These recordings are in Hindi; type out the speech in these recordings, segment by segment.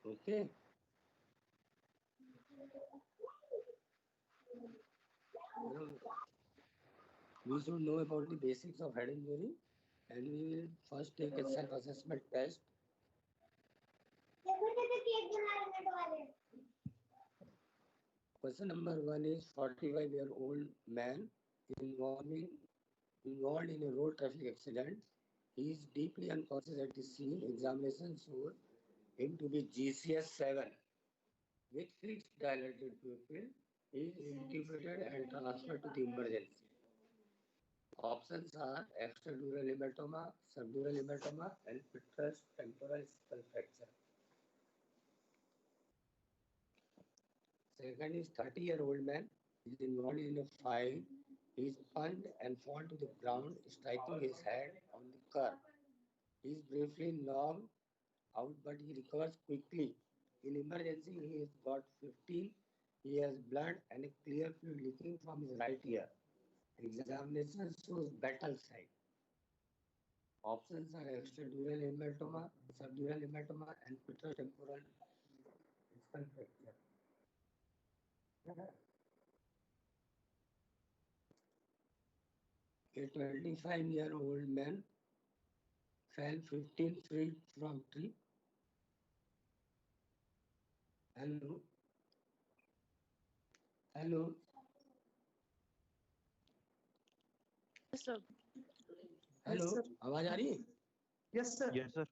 Okay. You know, we should know about the basics of head injury, and we will first take a self-assessment test. Question number one is 45-year-old man involved in a road traffic accident. He is deeply unconscious at the scene. Examination showed him to be GCS 7 with fixed dilated pupil. He is intubated and transferred to the emergency. Options are extradural hematoma, subdural hematoma, and petrous temporal skull fracture. Second is 30-year-old man is involved in a fight. He is punched and fall to the ground, striking his head on the curb. He is briefly knocked out, but he recovers quickly. In emergency, he has got 15. He has blood and a clear fluid leaking from his right ear. Examination shows battle site. Options are extradural hematoma, subdural hematoma, and petrotemporal skull fracture. A 25-year-old man fell 15 feet from tree. Hello, hello, Yes, sir. Hello आवाज आ रही है Yes, sir. Yes, sir.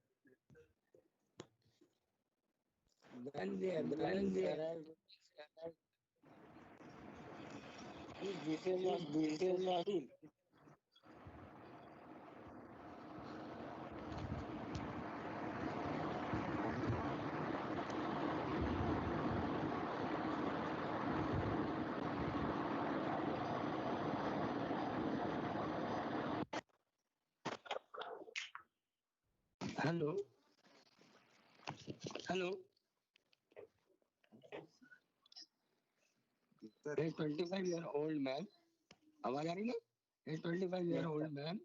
when the ambulance arrived his GCS was GCS 15 hello hello a 25-year-old man आवाज आ रही है a 25-year-old man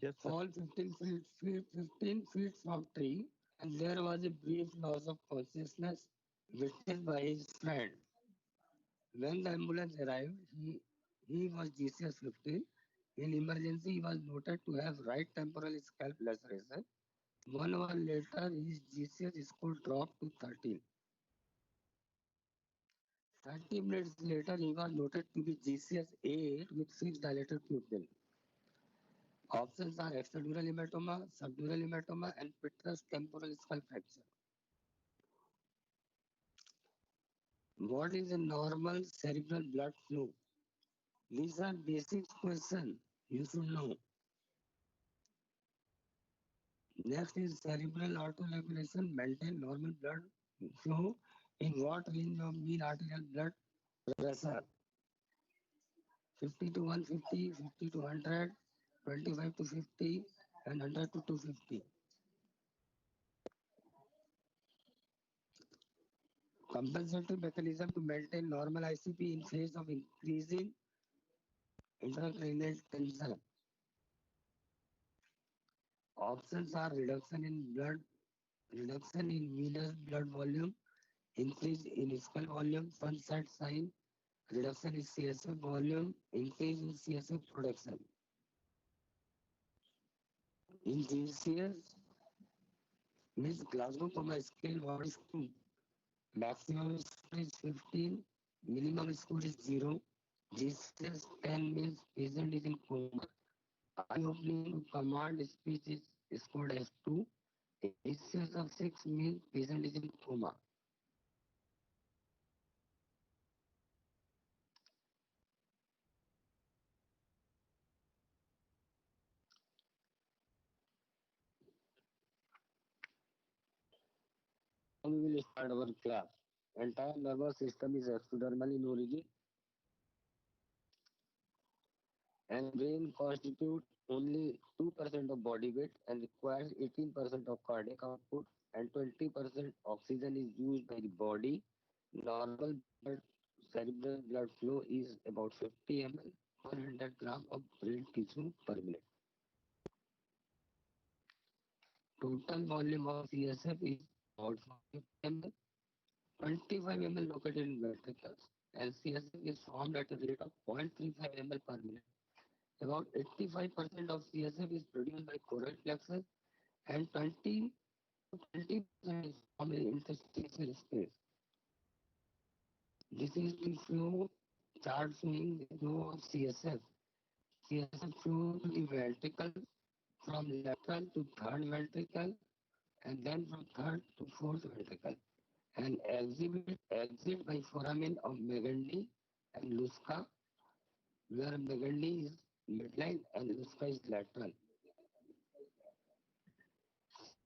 Yes, sir. fall 15 feet from tree and there was a brief loss of consciousness witnessed by his friend. When the ambulance arrived, he was GCS 15. In emergency, he was noted to have right temporal scalp laceration. 1 hour later, his GCS score dropped to 13. 30 minutes later, he was noted to be GCS 8 with fixed dilated pupil. Options are extradural hematoma, subdural hematoma, and petrous temporal skull fracture. What is a normal cerebral blood flow? These are basic questions you should know. Next is cerebral autoregulation, maintain normal blood flow in what range of mean arterial blood pressure? 50 to 150, 50 to 100, 25 to 50, and 100 to 250. Compensatory mechanism to maintain normal ICP in face of increasing intracranial tension. Options are reduction in venous blood volume, increase in skull volume, one side sign, reduction in CSF volume, increase in CSF production. In GCS, means Glasgow Coma scale, what is 2? Maximum score is 15, minimum score is 0. GCS 10 means patient is in coma. Eye opening command speech is scored as 2. GCS of 6 means patient is in coma. Now we will start our class. Entire nervous system is ectodermal in origin and brain constitutes only 2% of body weight and requires 18% of cardiac output and 20% oxygen is used by the body. Normal cerebral blood flow is about 50 ml per 100 gram of brain tissue per minute. Total volume of CSF is about 45 ml, 25 ml located in ventricles, and CSF is formed at a rate of 0.35 ml per minute. About 85% of CSF is produced by choroid plexus and 20% is formed in interstitial space. This is the flow chart showing the flow of CSF. CSF flow to the ventricle from lateral to third ventricle and then from third to fourth ventricle and exit by foramen of Megendie and Lusca, where Megendie is midline and Lusca is lateral.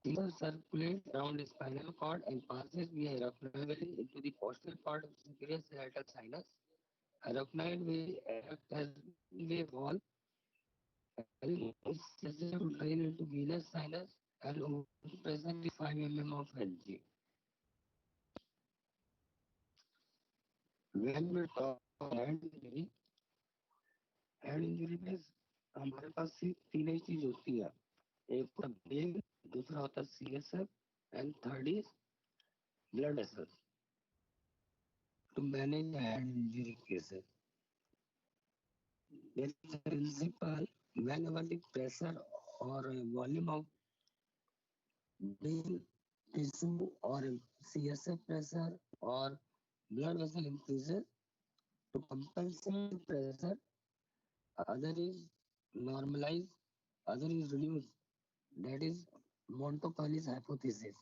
CSF circulates around the spinal cord and passes via arachnoid valley into the posterior part of superior sagittal sinus. Arachnoid valley acts as one-way wall, allowing CSF to drain into venous sinus and overall pressure is 5 mm of Hg. When we talk about hand injury में हमारे पास सिर्फ तीन ही चीज होती है, एक होता ब्रेन, दूसरा होता CSF and third is blood vessels to manage hand injury cases. There is a principle whenever the pressure or volume of brain tissue or CSF pressure or blood vessel increases, to compensate the pressure, other is normalized, other is reduced. That is Montgomery's hypothesis.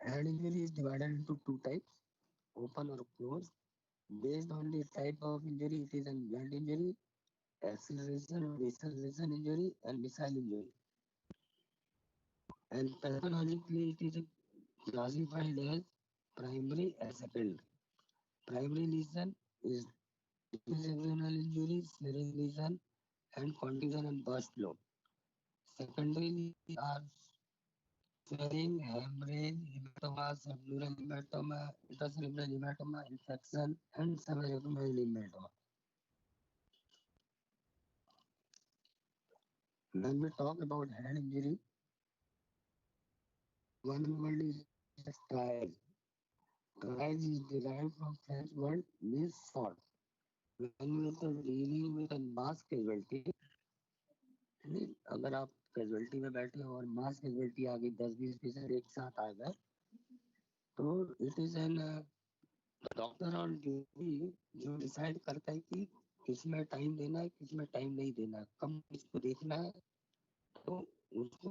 Hand injury is divided into two types, open or closed. Based on the type of injury, it is a blunt injury, acceleration or deceleration injury, and missile injury. And pathologically, it is classified as primary and secondary. Primary lesion is diffuse axonal injury, searing lesion, and contusion and burst flow. Secondary lesions are swelling, hemorrhage, hematoma, subdural hematoma, intracerebral hematoma, infection, and subarachnoid hematoma. When we talk about hand injury, one word is triage. Triage is derived from French word means sword. When we are dealing with a mass casualty, अगर आप कैजुअलिटी में बैठे और मास कैजुअलिटी आ गई 10-20 पेशेंट एक साथ आ गए तो it is N doctor on duty जो डिसाइड करता है कि किसमें टाइम देना है किसमें टाइम नहीं देना है कब इसको देखना है तो उसको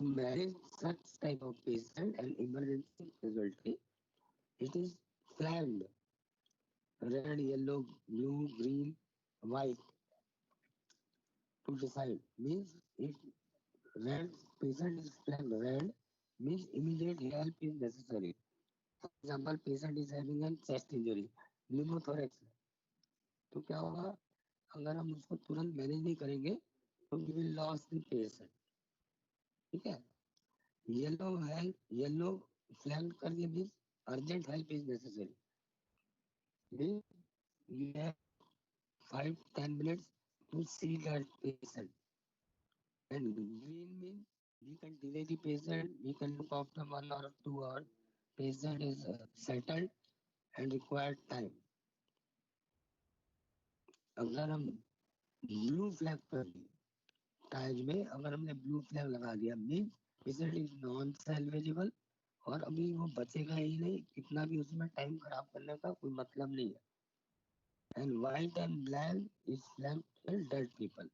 manage such type of patient and emergency casualty it is flagged red yellow blue green white to decide means if red patient is flagged red means immediate help is necessary. For example, patient is having a chest injury, pneumothorax, तो क्या होगा अगर हम उसको तुरंत मैनेज नहीं करेंगे तो we will lose the patient. ठीक है. येलो फ्लैग कर दिया means urgent help is necessary. You have 5-10 minutes to see that patient. And green means we can delay the patient, we can look after 1 or 2 hours. Patient is settled and required time. अगर हम ब्लू फ्लैग कर दिए टाइज में अगर हमने ब्लू फ्लैग लगा दिया मीन्स पेशेंट इज नॉन सैल्वेजेबल और अभी वो बचेगा ही नहीं कितना भी उसमें टाइम खराब करने का कोई मतलब नहीं है. And white and black is flag dead people.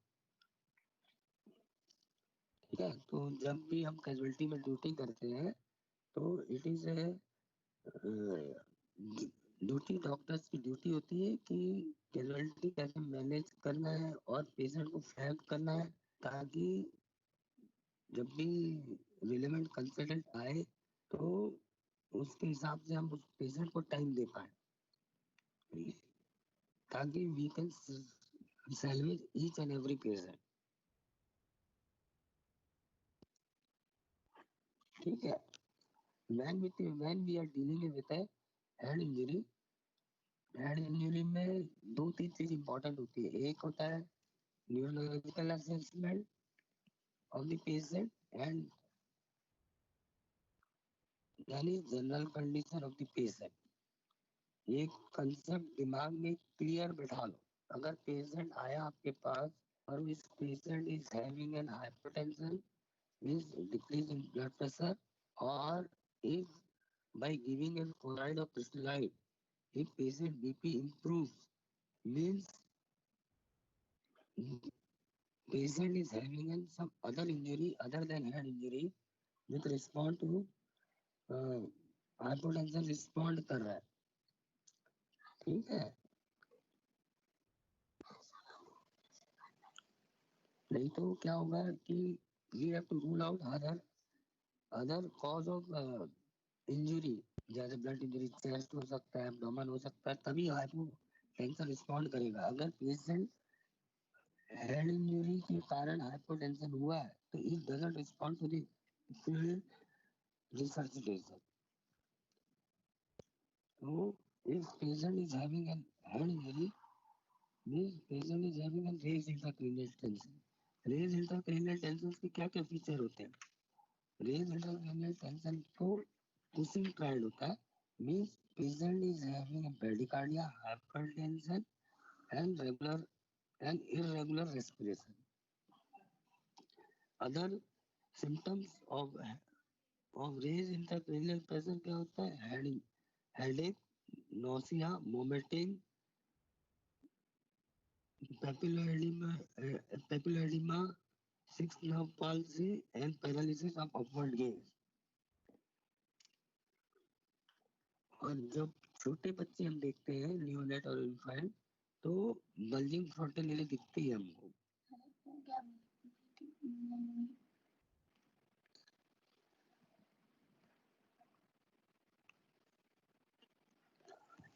ठीक है. तो जब भी हम कैजुअलिटी में ड्यूटी करते हैं तो इट इज ड्यूटी डॉक्टर्स की ड्यूटी होती है कि कैजुअलिटी कैसे मैनेज करना है और पेशेंट को फ्लैग करना है ताकि जब भी रिलेवेंट कंसल्टेंट आए तो उसके हिसाब से हम उस पेशेंट को टाइम दे पाए ताकि we can salvage each and every patient. ठीक है. when we are dealing with a head injury, head injury में 2-3 चीज इंपॉर्टेंट होती है. एक होता है neurological assessment of the patient and यानी general condition of the patient. एक कंसेप्ट दिमाग में क्लियर बिठा लो। अगर पेशेंट आया आपके पास और इस patient is having an hypertension, is decrease in blood pressure, or if by giving an chloride or crystallite, if patient BP improves, means patient is having an some other injury other than head injury with respond to uh, hypotension respond कर रहा है। ठीक है, नहीं तो क्या होगा कि we have to rule out other cause of injury, जैसे ब्लड इंजरी, चेस्ट हो सकता है, एब्डोमेन हो सकता है, तभी हाइपोटेंशन रिस्पॉन्ड करेगा। अगर पेशेंट हेड इंजरी के कारण हाइपोटेंशन हुआ है तो it doesn't respond to the full resuscitation. So if patient is having an head injury, this patient is having a raised intracranial tension. Raised intracranial tension के क्या क्या फीचर होते हैं? रेज इंट्राक्रैनियल टेंशन को पुशिंग ट्रायल होता है, means patient is having a bradycardia, hypertension and regular and irregular respiration. Other symptoms of raised intracranial pressure क्या होता है? Headache, nausea, vomiting, papilloedema, sixth nerve palsy, and paralysis of upward gaze. और जब छोटे बच्चे हम देखते हैं, न्यूनेट और इन्फेंट, तो बल्जिंग फ्रंटल दिखती है हमको।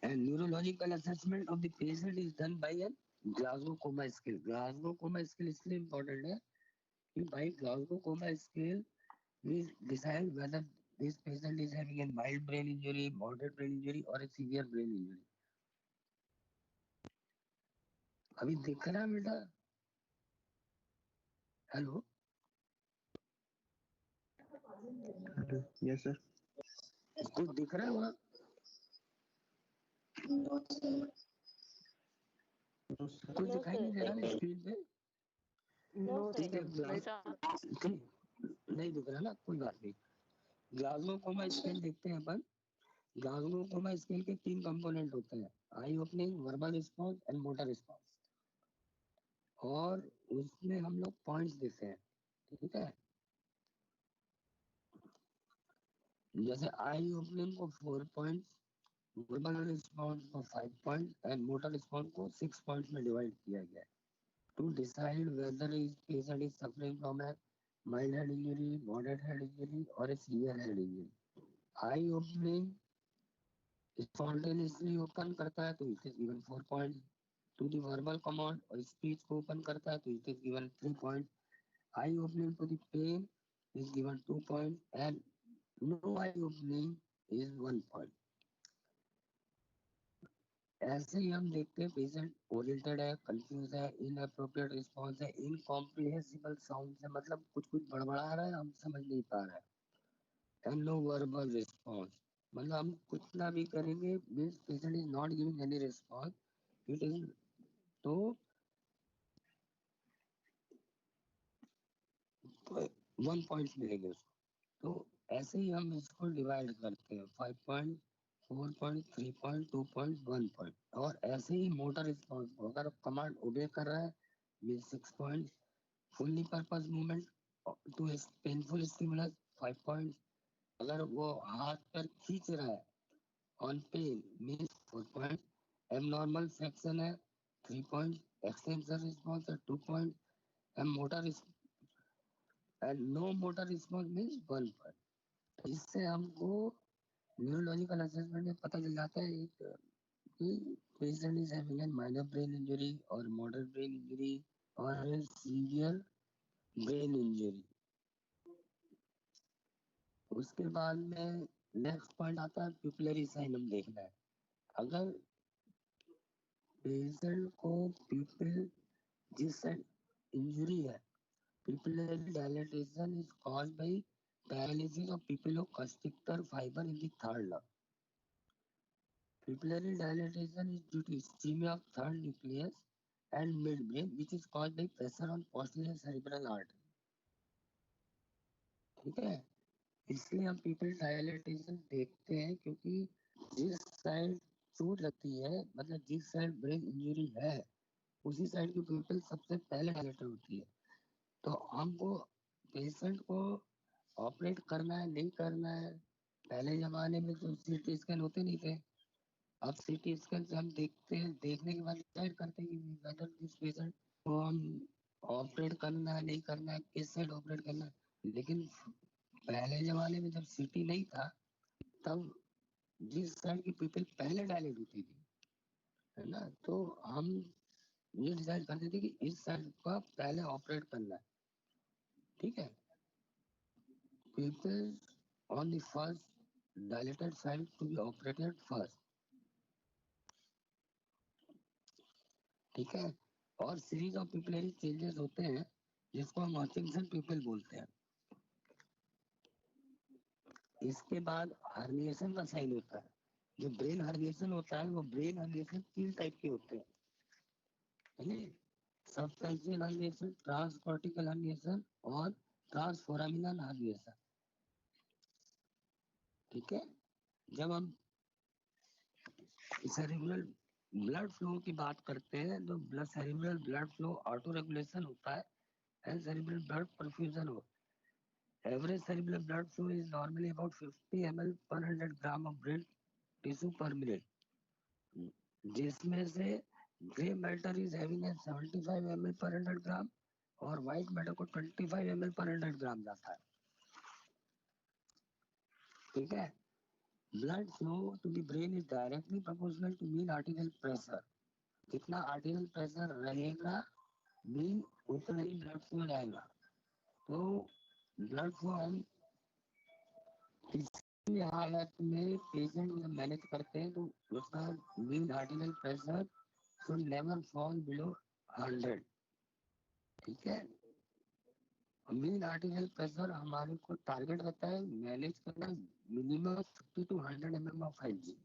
And neurological assessment of the patient is done by a Glasgow Coma Scale. Glasgow Coma Scale इसलिए important है कि by Glasgow Coma Scale we decide whether this patient is having a mild brain injury, moderate brain injury, or a severe brain injury. अभी दिख रहा है बेटा? Hello, yes sir. कुछ दिख रहा है वहाँ? कुछ दिखाई नहीं दे रहा है स्क्रीन पे? ठीक है, नहीं दिख रहा ना, कोई बात नहीं। ग्लासगो कोमा स्केल देखते हैं अपन। ग्लासगो कोमा स्केल के 3 कंपोनेंट होते हैं, eye opening, verbal response and motor response. और उसमें हम लोग पॉइंट्स देते हैं, ठीक है? जैसे आई ओपनिंग को 4 पॉइंट्स, वर्बल रिस्पॉन्स को 5 पॉइंट्स एंड मोटर रिस्पॉन्स को 6 पॉइंट्स में डिवाइड किया गया है to decide whether is patient is suffering from a mild head injury, moderate head injury और a severe head injury. Eye opening spontaneously open करता है तो it is given 4 points. To the verbal command और स्पीच को ओपन करता है तो it is given 3 points. Eye opening to the pain is given 2 points and no eye opening is 1 point. ऐसे ही हम देखते हैं पेशेंट ओरिएंटेड है, कंफ्यूज है, इनअप्रोप्रिएट रिस्पॉन्स है, इनकॉम्प्रिहेंसिबल साउंड है, मतलब कुछ कुछ बड़बड़ा रहा है, हम समझ नहीं पा रहा है, एंड नो वर्बल रिस्पॉन्स, मतलब हम कुछ ना भी करेंगे, means patient is not giving any response, it is, तो 1 पॉइंट मिलेंगे उसको। तो ऐसे ही हम इसको डिवाइड करते हैं 5 point, 4 point, 3 point, 2 point, 1 point. और ऐसे ही मोटर रिस्पॉन्स को अगर कमांड ओबे कर रहा है mean 6 point, fully purpose movement to painful stimulus 5 point, अगर वो हाथ पर खींच रहा है on pain mean 4 point, abnormal flexion है 3 पॉइंट, एक्सटेंशन रिस्पॉन्स है 2 point, and motor and no motor response means 1 point. इससे हमको न्यूरोलॉजिकल असेसमेंट में पता चल जाता है एक कि patient is having an minor brain injury और मॉडरेट ब्रेन इंजरी और सीवियर ब्रेन इंजरी। उसके बाद में नेक्स्ट पॉइंट आता है प्यूपिलरी साइन हम देखना है। अगर पेशेंट को प्यूपिल जिस इंजरी है, pupillary dilatation is caused by paralysis of pupillary constrictor fiber in the third lung. Pupillary dilatation is due to ischemia of third nucleus and midbrain, which is caused by pressure on posterior cerebral artery. ठीक है, इसलिए हम pupil dilatation देखते हैं क्योंकि जिस साइड चोट लगती है, मतलब जिस साइड ब्रेन इंजरी है, उसी साइड की pupil सबसे पहले डायलेटेड होती है. तो हमको पेशेंट को ऑपरेट करना है नहीं करना है. पहले जमाने में तो सीटी स्कैन होते नहीं थे. अब सीटी स्कैन से हम देखते हैं, देखने के बाद डिसाइड करते हैं कि वेदर दिस पेशेंट को हम ऑपरेट करना है नहीं करना है, किस साइड ऑपरेट करना है. लेकिन पहले जमाने में जब सीटी नहीं था, तब जिस साइड की पीपल पहले डायलेट होती थी, है ना, तो हम ये डिसाइड करते थे कि इस साइड का पहले ऑपरेट करना है. ठीक है, people on the first dilated side to be operated first. ठीक है, और सीरीज ऑफ पिपलरी चेंजेस होते हैं जिसको हम हचिंसन पिपल बोलते हैं. इसके बाद हर्निएशन का साइन होता है. जो ब्रेन हर्निएशन होता है वो ब्रेन हर्निएशन 3 टाइप के होते हैं. सबफेसियल हर्निएशन, ट्रांसकॉर्टिकल हर्निएशन और ट्रांसफोरामिनल हर्निएशन. ठीक है, जब हम सेरिब्रल ब्लड फ्लो की बात करते हैं तो cerebral blood flow auto regulation होता है एंड सेरिब्रल ब्लड परफ्यूजन हो. Average cerebral blood flow is normally about 50 ml per 100 gram of brain tissue per minute, जिसमें से grey matter is having 75 ml per 100 gram और व्हाइट मैटर को 25 ml per 100 gram जाता है. ठीक है, blood flow to the brain is directly proportional to mean arterial pressure. जितना आर्टिकल प्रेशर रहेगा मीन उतना ही ब्लड फ्लो जाएगा. तो ब्लड फ्लो हम किसी हालत में पेशेंट को मैनेज करते हैं तो उसका mean article pressure should never fall below 100. ठीक है, मीन आर्टिकल प्रेशर हमारे को टारगेट रहता है मैनेज करना minimum 50 to 100 mm of hygiene.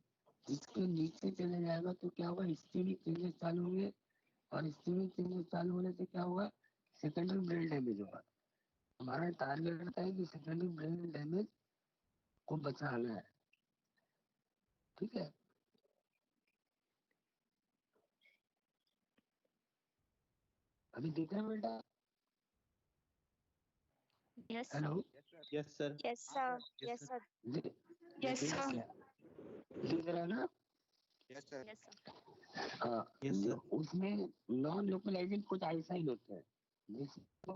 जिसके नीचे चले जाएगा तो क्या होगा, इस्कीमिक चेंजेस चालू होंगे और इस्कीमिक चेंजेस चालू होने से क्या होगा, सेकेंडरी ब्रेन डैमेज होगा. हमारा टारगेट रहता है कि सेकेंडरी ब्रेन डैमेज को बचाना है. ठीक है, अभी देख रहे हैं बेटा? Yes, sir. Hello, Yes, sir. Yes, sir. Yes, sir. yes sir, दिख रहा है ना? Yes, sir. Yes, sir. हाँ, Yes, sir. उसमें नॉन लोकलाइजिंग कुछ आईसाइन होते हैं जिसको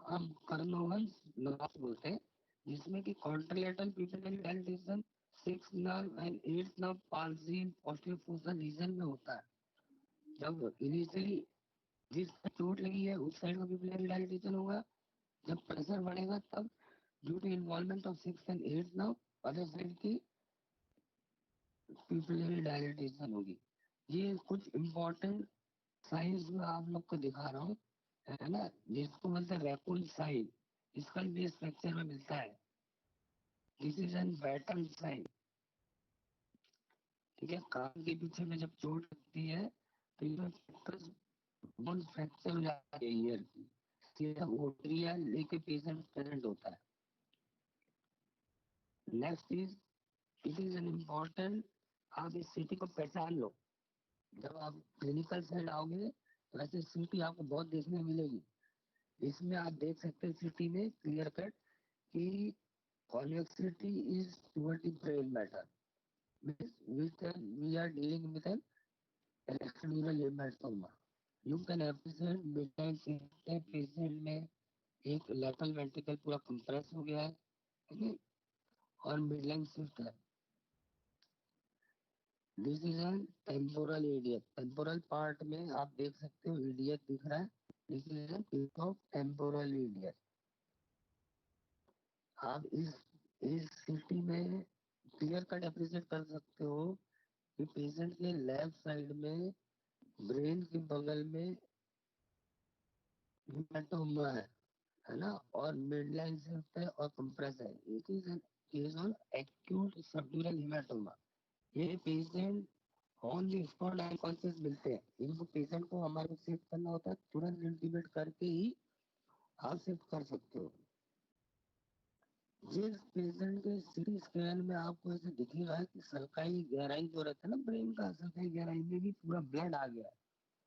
हम कर्नोवंस लॉस बोलते हैं, जिसमें कि contralateral pituitary dilatation 6th nerve and 8th nerve palsy posterior fossa region में होता है. जब इनिशियली जिस चोट लगी है उस साइड का पिट्यूटरी डायलेटेशन होगा. जब प्रेशर बढ़ेगा तब due to involvement of 6th and 8th nerve other side की पिट्यूटरी डायलेटेशन होगी. ये कुछ इम्पोर्टेंट साइंस में आप लोग को दिखा रहा हूँ, है ना, जिसको बोलते हैं रैकुल साइन. इसका भी स्ट्रक्चर में मिलता है. This is an Battle sign. ठीक है, कान के पीछे में जब चोट लगती है तो ये बोन फ्रैक्चर हो जाती है ईयर की. सीधा ओट्रिया लेके पेशेंट प्रेजेंट होता है. Next is it is an important. आप इस सिटी को पहचान लो. जब आप क्लिनिकल साइड आओगे तो ऐसे सिटी आपको बहुत देखने मिलेगी. इसमें आप देख सकते हैं सिटी में क्लियर कट कि convexity is toward the brain matter, which we are dealing with an extradural hematoma. You can appreciate midline patient में एक lateral ventricle पूरा compress हो गया है, ठीक है, और midline shift है. This is a temporal idiot. Temporal part में आप देख सकते हो idiot दिख रहा है. This is a piece of temporal idiot. आप इस सिटी में क्लियर कट अप्रिशिएट कर सकते हो कि पेशेंट के लेफ्ट साइड में ब्रेन के बगल में हेमाटोमा है. है ना, और मिड लाइन शिफ्ट है और कंप्रेस है। It is an case on acute subdural haematoma. ये patient on the spot unconscious मिलते हैं, इनको पेशेंट को हमारे को शिफ्ट करना होता है, तुरंत इंटीमेट करके ही आप शिफ्ट कर सकते हो। जिस पेशेंट के सीटी स्कैन में आपको ऐसे दिखेगा कि सरकाई गहराई जो रहता है ना ब्रेन का, सरकाई गहराई में भी पूरा ब्लड आ गया,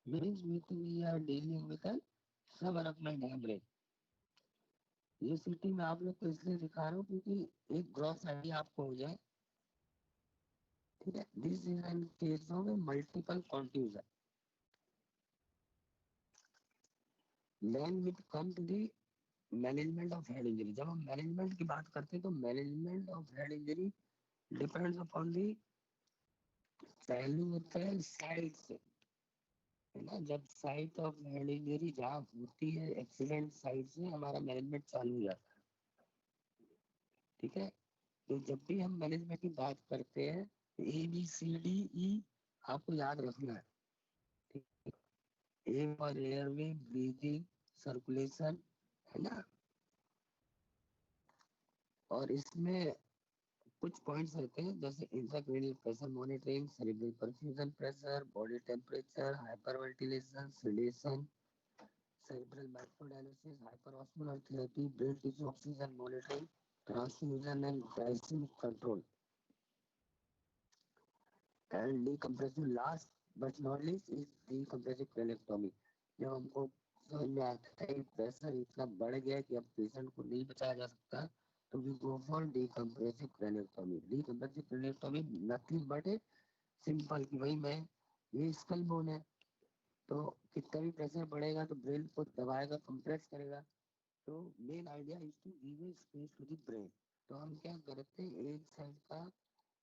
means we are dealing with a sub arachnoid haemorrhage. ये सीटी में आप लोग को इसलिए दिखा रहा हूँ क्योंकि एक ग्रॉस आइडिया आपको हो जाए, ठीक है। This is an case of multiple confusion. Then we come to the management of head injury. जब हम मैनेजमेंट की बात करते हैं तो management of head injury depends upon the पहलू होता है साइड से, है ना। जब साइट ऑफ हेड इंजरी जहाँ होती है एक्सीडेंट साइड से हमारा मैनेजमेंट चालू हो जाता है, ठीक है। तो जब भी हम मैनेजमेंट की बात करते हैं ABCDE आपको याद रखना है, ठीक है। A for airway, breathing, circulation, है ना। और इसमें कुछ पॉइंट्स रहते हैं जैसे intracranial pressure monitoring, cerebral perfusion pressure, body temperature, hyperventilation, sedation, cerebral microdialysis, hyperosmolar therapy, brain tissue oxygen monitoring, transfusion and glycemic control, and decompressive. Last but not least is decompressive craniotomy. जब हमको समझ में आता है प्रेशर इतना बढ़ गया कि अब पेशेंट को नहीं बचाया जा सकता, तो we go for decompressive craniotomy. Decompressive craniotomy nothing but a simple कि भाई मैं ये स्कल बोन है, तो कितना भी प्रेशर बढ़ेगा तो ब्रेन को दबाएगा, कंप्रेस करेगा। तो main idea is to give space to the brain. तो हम क्या करते हैं, एक साइड का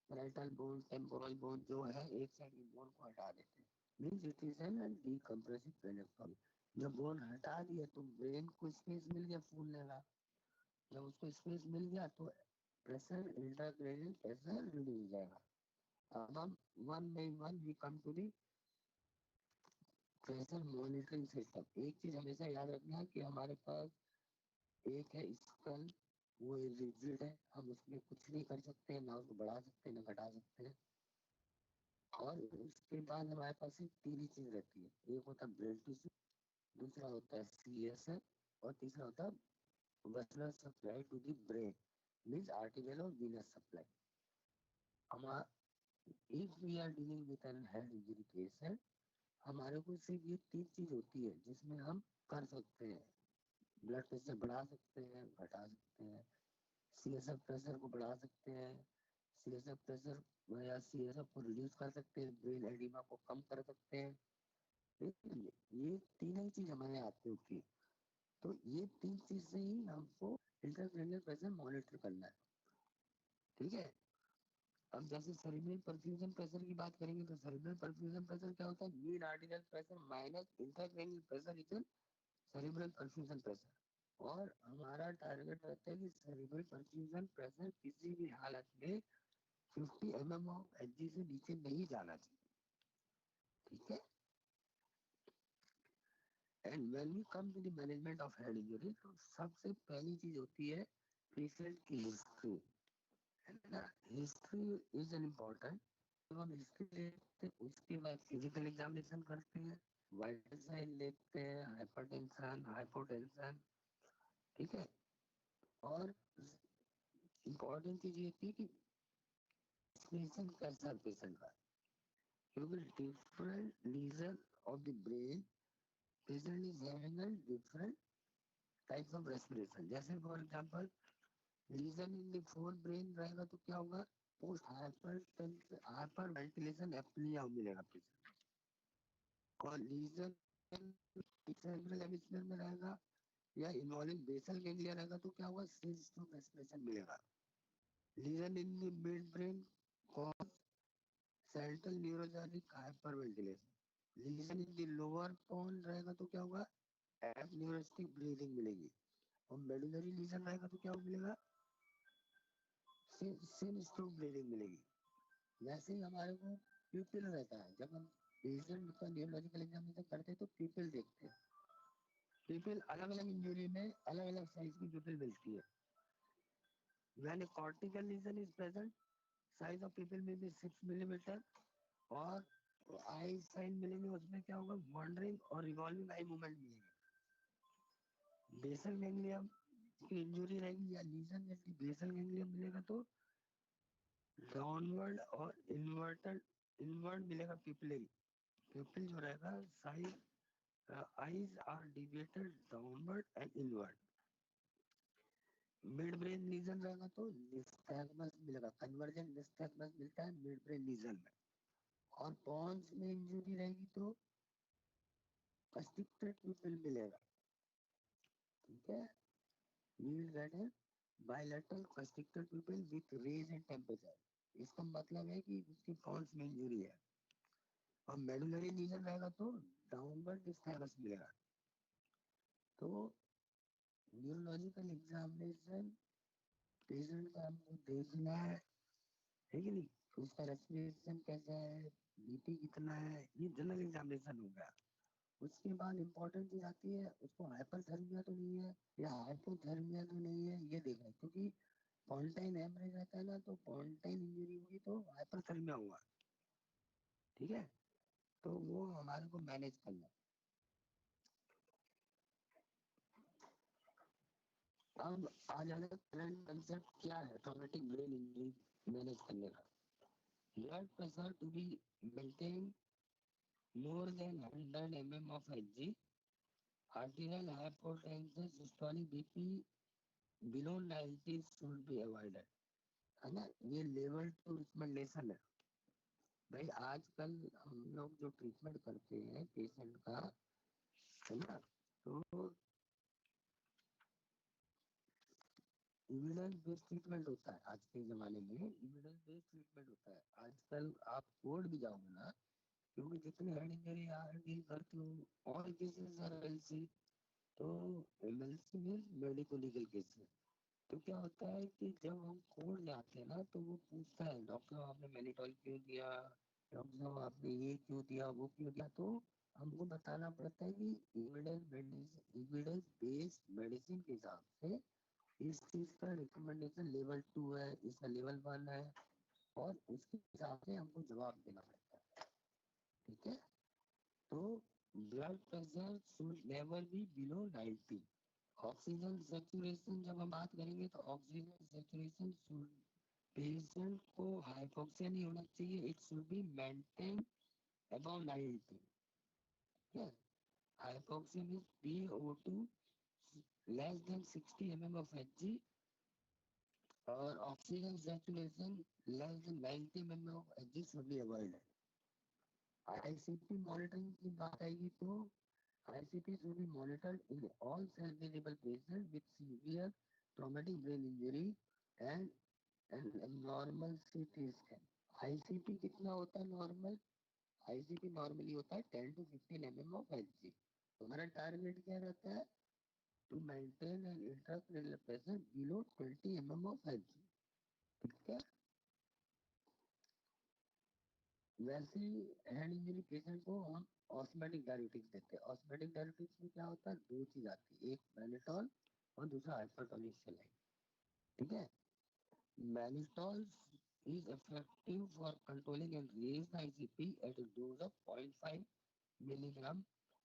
पैराइटल बोन, टेम्पोरल बोन जो है, एक साइड की बोन को हटा देते हैं, मींस इट इज एन डीकंप्रेसिव क्रेनियोटॉमी। जब बोन हटा दिया तो ब्रेन को स्पेस मिल गया फूलने का। जब उसको स्पेस मिल गया तो प्रेशर, इंट्राक्रेनियल प्रेशर रिड्यूस हो जाएगा। अब हम one by one we come to the pressure monitoring system. एक चीज हमेशा याद रखना है कि हमारे पास एक है स्कल, वो रिजिड है, हम उसमें कुछ नहीं कर सकते हैं, ना उसको बढ़ा सकते हैं ना घटा सकते हैं। और उसके बाद हमारे पास एक तीन ही चीज रहती है, एक होता है ब्रेन टिश्यू, दूसरा होता है CSF, और तीसरा होता है vascular supply to the brain, means arterial और वीनस सप्लाई। हमारा if we are dealing with an head injury patient, हमारे को सिर्फ ये तीन चीज होती है जिसमें हम कर सकते हैं। ब्लड प्रेशर बढ़ा सकते हैं, घटा सकते हैं, CSF प्रेशर को बढ़ा सकते हैं, CSF प्रेशर या CSF को रिड्यूस कर सकते हैं, ब्रेन एडिमा को कम कर सकते हैं। ये तीन ही चीज हमारे हाथ में होती है। तो ये तीन चीज से ही हमको इंट्राक्रेनियल प्रेशर मॉनिटर करना है, ठीक है। अब जैसे सेरेब्रल परफ्यूजन प्रेशर की बात करेंगे तो सेरेब्रल परफ्यूजन प्रेशर क्या होता है, mean arterial pressure minus intracranial pressure is cerebral perfusion pressure. और हमारा टारगेट रहता है कि सेरेब्रल परफ्यूजन प्रेशर किसी भी हालत में 50 mm ऑफ Hg से नीचे नहीं जाना चाहिए, ठीक है। And when we come to the management of head injury, तो सबसे पहली चीज होती है पेशेंट की हिस्ट्री, है ना। History is an important. जब हम हिस्ट्री लेते हैं उसके बाद फिजिकल एग्जामिनेशन करते हैं, वाइटल साइन लेते हैं, हाइपरटेंशन, हाइपोटेंशन, ठीक है। और इम्पोर्टेंट चीज ये थी कि एक्सप्रेशन कैसा पेशेंट का, क्योंकि different lesion of the brain, patient is having a different types of respiration. जैसे for example lesion in the forebrain रहेगा तो क्या होगा, पोस्ट हाइपर वेंटिलेशन एप्निया मिलेगा पेशेंट। और लीजन सेरेब्रल हेमिस्फीयर में रहेगा या इन्वॉल्विंग बेसल गैंग्लिया रहेगा तो क्या होगा, सिस्टम रेस्पिरेशन मिलेगा। Lesion in the midbrain cause central neurogenic hyperventilation. Lesion in the lower pons रहेगा तो क्या होगा, एपन्यूरिस्टिक ब्रीदिंग मिलेगी। और मेडुलरी लीजन रहेगा तो क्या मिलेगा, सिन स्ट्रोक ब्रीदिंग मिलेगी। वैसे ही हमारे को प्यूपिल रहता है, जब हम पेशेंट का न्यूरोलॉजिकल एग्जामिनेशन करते हैं तो प्यूपिल देखते हैं, पीपल अलग अलग इंजरी में अलग अलग साइज की पीपल मिलती है। When a cortical lesion is present, size of pupil may be 6 millimeter और आई साइन मिलेंगे, उसमें क्या होगा, वॉन्डरिंग और रिवॉल्विंग आई मूवमेंट मिलेंगे। बेसल गैंग्लियम की इंजरी रहेगी या लीजन जैसी बेसल गैंग्लियम मिलेगा तो डाउनवर्ड और इनवर्ड मिलेगा पिपलिंग। पिपल जो रहेगा side eyes are deviated downward and inward. Mid brain lesion रहेगा तो निस्थैग्मस मिलेगा, कन्वर्जन निस्थैग्मस मिलता है मिड ब्रेन लीजन में। और पॉन्स में इंजरी रहेगी तो कंस्ट्रिक्टेड पिपल मिलेगा। ठीक है, we will get a bilateral constricted pupil with raise in temperature। इसका मतलब है कि उसकी पॉन्स में इंजरी है। और मेडुलरी लीजन रहेगा तो डाउनवर्ड डिस्टैगस मिलेगा। तो न्यूरोलॉजिकल एग्जामिनेशन पेशेंट का हमको देखना है कि नहीं, उसका रेस्पिरेशन कैसा है, बीपी कितना है, ये जनरल एग्जामिनेशन हो गया। उसके बाद इम्पोर्टेंट चीज आती है, उसको हाइपरथर्मिया तो नहीं है या हाइपोथर्मिया तो नहीं है, ये देखना है। क्योंकि पॉन्टाइन हेमरेज रहता है ना, तो पॉन्टाइन इंजरी होगी तो हाइपरथर्मिया हुआ। ठीक है, तो वो हमारे को मैनेज करना। अब आ जाने का करंट कंसेप्ट क्या है ट्रॉमेटिक ब्रेन इंजरी मैनेज करने का। Blood pressure to be maintain more than 100 mm of Hg, arterial hypertension, systolic BP below 90 should be avoided। है ना, ये लेवल 2 रिकमेंडेशन है। भाई आजकल हम लोग जो ट्रीटमेंट करते हैं पेशेंट का, है ना, तो एविडेंस बेस्ड ट्रीटमेंट होता है। आज के जमाने में एविडेंस बेस्ड ट्रीटमेंट होता है। आजकल आप कोर्ट भी जाओगे ना, क्योंकि जितने हेड इंजरी डील करते हो ऑल केसेस आर एलसी। तो एमएलसी में मेडिको लीगल केसेस। तो क्या होता है कि जब हम कोर्ट जाते हैं ना, तो वो पूछता है डॉक्टर साहब आपने मैनिटोल क्यों दिया, डॉक्टर साहब आपने ये क्यों दिया, वो क्यों दिया। तो हमको बताना पड़ता है कि एविडेंस बेस्ड मेडिसिन के हिसाब से इस चीज का रिकमेंडेशन लेवल 2 है, इसका लेवल 1 है, और उसके हिसाब से हमको जवाब देना पड़ता है। ठीक है, तो blood pressure should never be below 90। Oxygen saturation जब हम बात करेंगे तो ऑक्सीजन सैचुरेशन शुड, पेशेंट को हाइपोक्सिया नहीं होना चाहिए, it should be maintain above 90। Hypoxia means PO2 less than 60 mm of Hg और oxygen saturation less than 90 mm of Hg should be avoided। ICP monitoring की बात आएगी तो ICP should be monitored in all cell-visible patients with severe traumatic brain injury and an abnormal CT scan। ICP कितना होता है नॉर्मल? ICP नॉर्मली होता है 10 to 15 mm of Hg। हमारा टारगेट क्या रहता है? To maintain an intracranial pressure below 20 mm of Hg। ठीक है, वैसे ही हेड इंजरी पेशेंट को हम ऑस्मेटिक डायरेटिक्स देते हैं। ऑस्मेटिक डायरेटिक्स में क्या होता है, दो चीज आती है, एक मैनिटॉल और दूसरा हाइपरटोनिक सेलाइन। ठीक है, mannitol is effective for controlling and raise the ICP at a dose of 0.5 milligram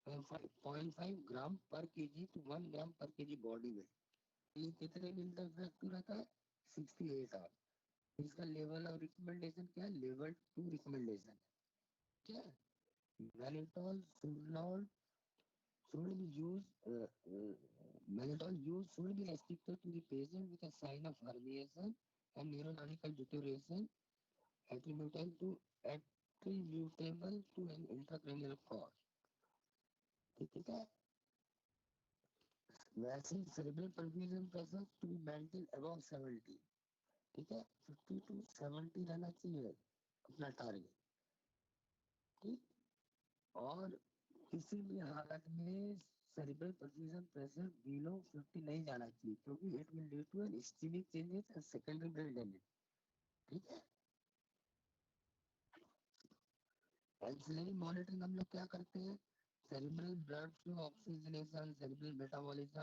0.5 ग्राम पर केजी to 1 ग्राम पर केजी बॉडी वेट। ये कितने दिन तक इफेक्टिव रहता है? 68 आवर। इसका लेवल ऑफ रिकमेंडेशन क्या है? लेवल 2 रिकमेंडेशन है। क्या mannitol should be used mannitol use should be restricted to the patient with a sign of herniation and neurological deterioration attributable to an intracranial cause। ठीक है, वैसे cerebral perfusion pressure to be maintained above 70। ठीक है, 50 to 70 रहना चाहिए अपना टारगेट। ठीक, और किसी भी हालत में cerebral perfusion pressure below 50 नहीं जाना चाहिए, क्योंकि it will lead to an ischemic changes and secondary brain damage। ठीक है, एक्सिलरी मॉनिटरिंग हम लोग क्या करते हैं, cerebral blood flow, oxygenation, cerebral metabolism,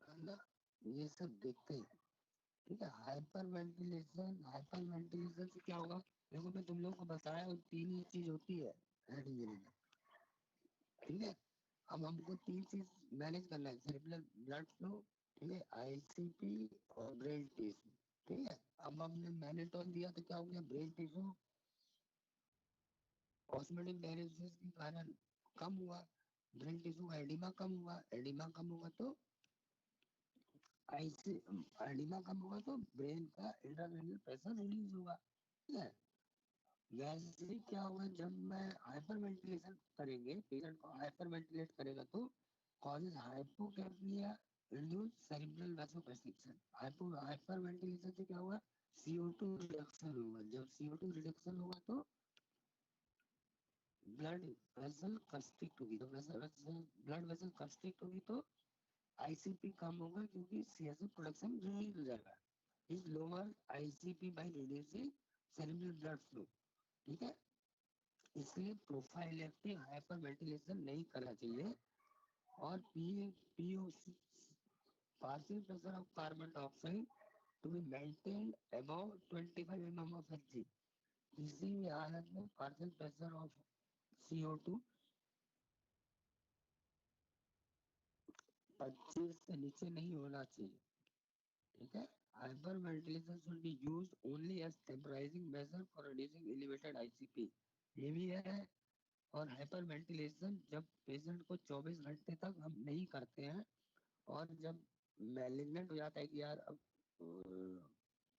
है ना, ये सब देखते हैं। ठीक है। हाइपर वेंटिलेशन से क्या होगा? देखो मैं तुम लोगों को बताया, वो तीन ही चीज होती है हेड इंजरी में। ठीक है। अब हमको तीन चीज मैनेज करना है, सेरिब्रल ब्लड फ्लो, ठीक है, आईसीपी और ब्रेन टिश्यू। ठीक है। अब हमने मैनेटोन दिया तो क्या हो गया? ब्रेन टिश्यू ऑस्मोटिक डायलिसिस के कारण कम हुआ, ब्रेन टिश्यू का एडिमा कम हुआ, एडिमा कम हुआ तो ऐसे एडिमा कम होगा तो ब्रेन का इंट्राक्रेनियल प्रेशर रिलीज होगा। ठीक है। वैसे ही क्या होगा, जब मैं हाइपर वेंटिलेशन करेंगे, पेशेंट को हाइपर वेंटिलेट करेगा तो causes hypocapnia, induce cerebral vasoconstriction. Hyperventilation से क्या होगा? CO2 रिडक्शन होगा। जब CO2 रिडक्शन होगा तो ब्लड वेसल कंस्ट्रिक्ट होगी, तो ब्लड वेसल कंस्ट्रिक्ट होगी तो आईसीपी कम होगा, क्योंकि सीएसएफ प्रोडक्शन रिलीज हो जाएगा। Is lower ICP by reducing cerebral blood flow. ठीक है। इसलिए प्रोफाइलेक्टिक हाइपर वेंटिलेशन नहीं करना चाहिए। और POC, partial pressure of carbon dioxide to be maintained above 25 mm of Hg। किसी भी हालत में पार्शियल प्रेशर ऑफ CO2 25 से नीचे नहीं होना चाहिए। ठीक है। Hyper ventilation should be used only as temporizing measure for reducing elevated ICP। ये भी है। और हाइपर वेंटिलेशन जब पेशेंट को 24 घंटे तक हम नहीं करते हैं, और जब मैलिग्नेंट हो जाता है कि यार अब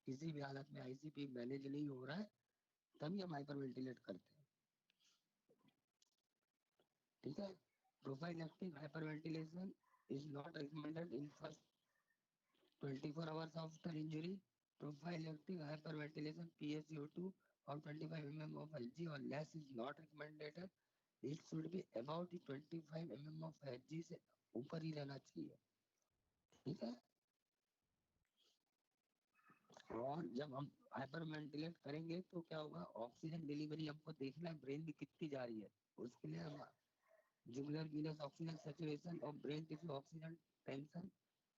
किसी भी हालत में आईसीपी मैनेज नहीं हो रहा है, तभी हम हाइपर वेंटिलेट करते हैं। ठीक है। Prophylactic hyper ventilation is not recommended in first 24 hours after injury। Prophylactic hyperventilation PaCO2 of 25 mm of Hg or less is not recommended। It should be about 25 mm of Hg से ऊपर ही रहना चाहिए। ठीक है। और जब हम हाइपर वेंटिलेट करेंगे तो क्या होगा? ऑक्सीजन डिलीवरी हमको देखना है ब्रेन में कितनी जा रही है। उसके लिए हम जुगुलर वीनस ऑक्सीजन सैचुरेशन और ब्रेन टिश्यू ऑक्सीजन टेंशन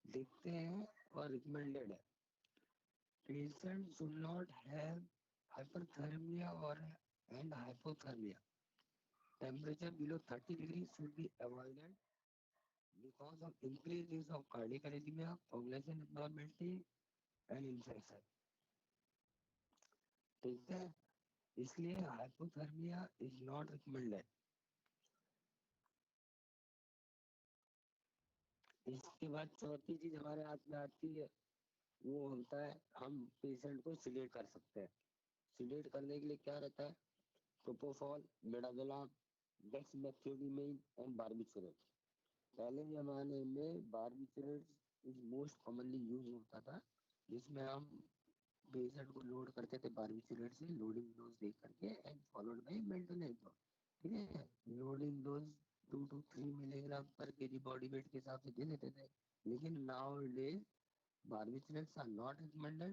देखते हैं और रिकमेंडेड है। Patient should not have hyperthermia or and hypothermia। Temperature below 30 degrees should be avoided because of increased risk of cardiac arrhythmia, coagulation abnormality and infection। ठीक है। इसलिए हाइपोथर्मिया इज नॉट रिकमेंडेड। इसके बाद चौथी चीज हमारे हाथ में आती है, वो होता है हम पेशेंट को सिलेट कर सकते हैं। सिलेट करने के लिए क्या रहता है? Propofol, midazolam, dexmethazoline and barbiturate. पहले जमाने में barbiturate is most commonly use होता था, जिसमें हम पेशेंट को लोड करते थे बारबिटूरेट से, लोडिंग डोज दे करके and followed by maintenance dose. ठीक है। लोडिंग डोज 2 to 3 मिलीग्राम पर केजी बॉडी वेट के हिसाब से दे देते थे। लेकिन now days barbiturates are not recommended,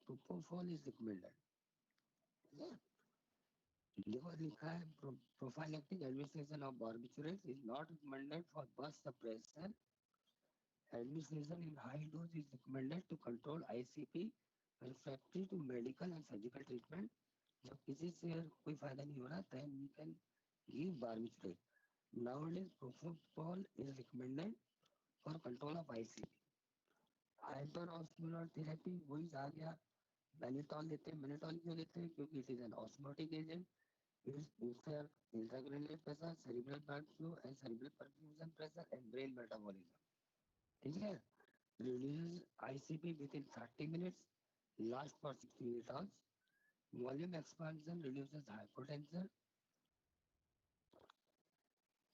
propofol is recommended। देखो लिखा है prophylactic administration of barbiturates is not recommended for burst suppression। Administration in high dose is recommended to control ICP refractory to medical and surgical treatment। जब किसी से कोई फायदा नहीं हो रहा, then we can give barbiturate। Nowadays propofol is recommended for control of ICP। Hyper osmolar therapy वही आ गया। मैनिटॉल देते हैं। मैनिटॉल क्यों देते हैं? क्योंकि it is N osmotic agent. Intracranial pressure, cerebral blood flow and cerebral perfusion pressure and brain metabolism. ठीक है। Reduce ICP with in 30 minutes, last for 68 hours. Volume expansion reduces hypotension.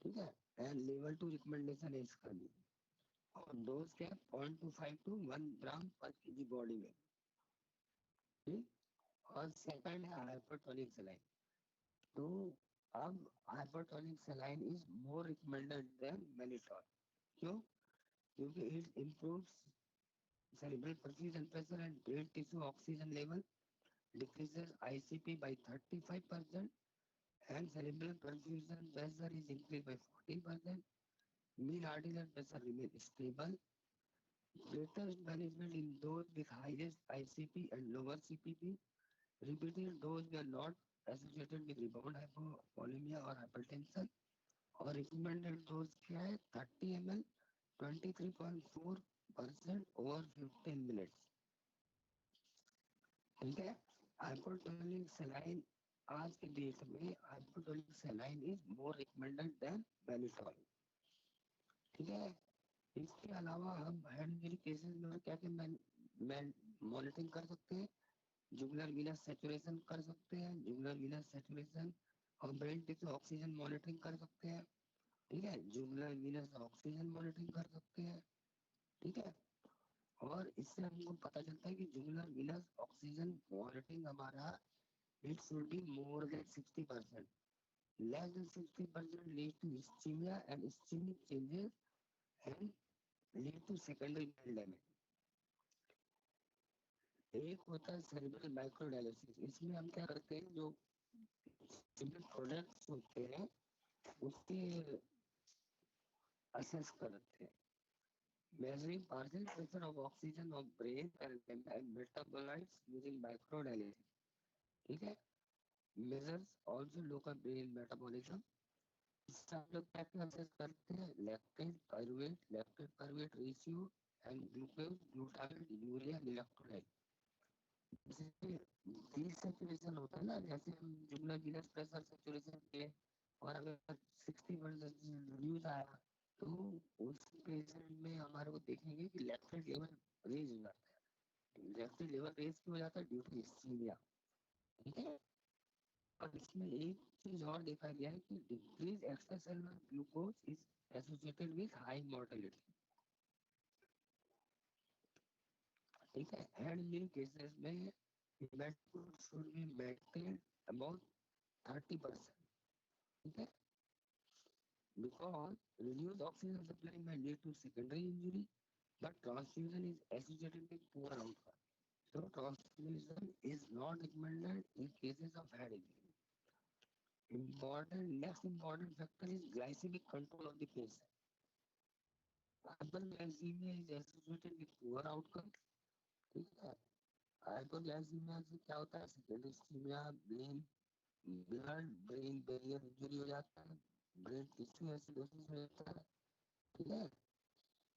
ठीक है। एंड लेवल 2 रिकमेंडेशन है इसका भी। और डोज क्या? 0.25 to 1 ग्राम पर केजी बॉडी वेट। ठीक। और सेकंड है हाइपरटोनिक सलाइन। तो अब hypertonic saline is more recommended than mannitol. क्यों? क्योंकि it improves cerebral perfusion pressure and brain tissue oxygen level, decreases ICP by 35% and cerebral perfusion pressure is increased by 40%. Mean arterial pressure remains stable. Greatest benefit in those with highest ICP and lower CPP. Repeated dose were not associated with rebound hypovolemia or hypertension. और recommended dose क्या है 30 ml 23.4% over 15 minutes. ठीक है. Hypotonic saline आज के डेट में hypotonic saline is more recommended than mannitol. ठीक है. इसके अलावा हम हेड इंजरी केसेस में क्या क्या मॉनिटरिंग कर सकते हैं. जुगुलर वीनस सैचुरेशन कर सकते हैं. जुगुलर वीनस सैचुरेशन और ब्रेन टिश्यू ऑक्सीजन मॉनिटरिंग कर सकते हैं. ठीक है. जुगुलर वीनस ऑक्सीजन मॉनिटरिंग कर सकते हैं. ठीक है. और इससे हमको पता चलता है कि जुगुलर वीनस ऑक्सीजन मॉनिटरिंग हमारा it should be more than 60%. Less than 60% lead to ischaemia and ischaemic changes and lead to secondary brain damage. एक होता है सेरेब्रल माइक्रोडायलिसिस. इसमें हम क्या करते हैं जो प्रोडक्ट्स होते हैं उसके असेस करते हैं. measuring partial pressure of oxygen of brain and metabolites using microdialysis. ठीक है. measures also local brain metabolism. इससे हम लोग क्या क्या असेस करते हैं lactate pyruvate ratio and glucose glutamate urea electrolyte. Saturation होता है ना. जैसे हम जुगुलर वीनस प्रेशर सैचुरेशन पे और अगर 60% रिड्यूस आया तो उस पेशेंट में हमारे को देखेंगे कि लैक्टेट लेवल रेज हो जाता है. लैक्टेट लेवल रेज क्यों हो जाता है ड्यू टू इस्चीमिया. ठीक है. और इसमें एक चीज और देखा गया है कि decrease extracellular glucose is associated with high mortality. ठीक है. हेड इंजरी केसेस में hematocrit should be maintained about 30%. ठीक है. Because reduced oxygen supply may lead to secondary injury, but transfusion is associated with poor outcome. So transfusion is not recommended in cases of head injury. Next important factor is glycemic control of the patient. Hyperglycemia is associated with poor outcome. ठीक है. हाइपोग्लाइसीमिया से क्या होता है secondary ischaemia blood brain barrier injury हो जाता है. ब्रेन टिश्यू एसिडोसिस हो जाता है. ठीक है.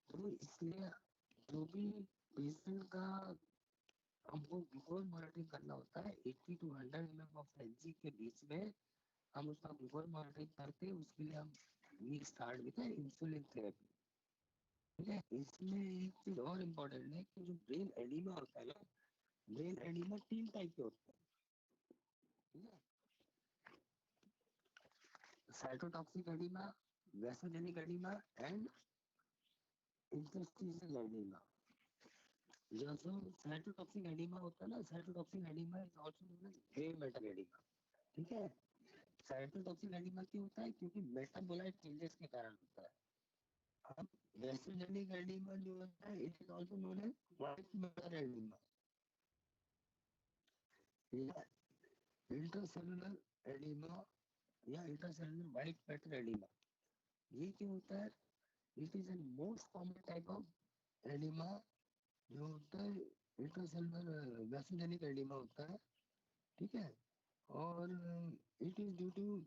तो इसलिए जो भी पेशेंट का हमको ग्लूकोज मॉनिटरिंग करना होता है 80 to 100 ml ऑफ एनजी के बीच में हम उसका ग्लूकोज मॉनिटरिंग करते हैं. उसके लिए हम we start with insulin therapy. ठीक है. इसमें एक चीज और इम्पोर्टेंट है कि जो ब्रेन एडिमा होता है ना ब्रेन एडिमा 3 टाइप के होते हैं. ठीक है. Cytotoxic oedema, vasogenic oedema and interstitial oedema. जो साइटोटॉक्सिक एडिमा होता है ना cytotoxic oedema is also known as grey matter oedema. ठीक है. साइटोटॉक्सिक एडिमा क्यों होता है क्योंकि मेटाबोलाइट चेंजेस के कारण होता है. अब वैसोजेनिक एडिमा जो होता है it is also known as white matter oedema. Intracellular oedema या इंट्रासेलुलर व्हाइट मैटर एडिमा. ये क्यों होता है. It is an most common type of oedema जो होता है इंट्रासेलुलर वैसोजेनिक एडिमा होता है. ठीक है. और it is due to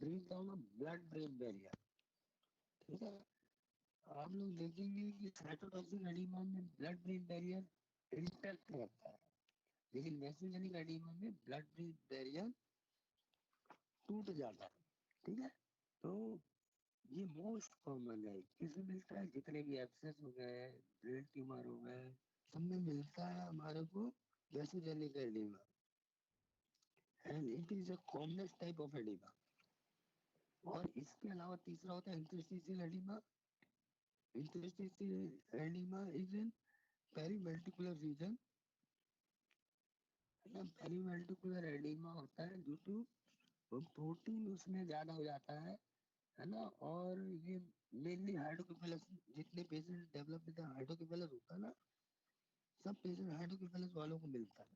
break down of blood brain barrier. ठीक है. आप लोग देखेंगे कि साइटोटॉक्सिक एडिमा में ब्लड ब्रेन बैरियर इंटैक्ट रहता है लेकिन वैसोजेनिक एडिमा में ब्लड ब्रेन बैरियर टूट जाता है. ठीक है. तो ये मोस्ट कॉमन है. किसमें मिलता है जितने भी एक्सेस हो गए ब्रेन ट्यूमर हो गए सब में मिलता है हमारे को vasogenic oedema and it is a commonest type of oedema. और इसके अलावा तीसरा होता है interstitial oedema. Interstitial oedema is in periventricular region. Periventricular oedema होता है ड्यू टू प्रोटीन उसमें ज्यादा हो जाता है ना. और ये मेनली हाइड्रोकेफेलस जितने पेशेंट डेवलप विद हाइड्रोकेफेलस होता है ना सब पेशेंट हाइड्रोकेफेलस वालों को मिलता है.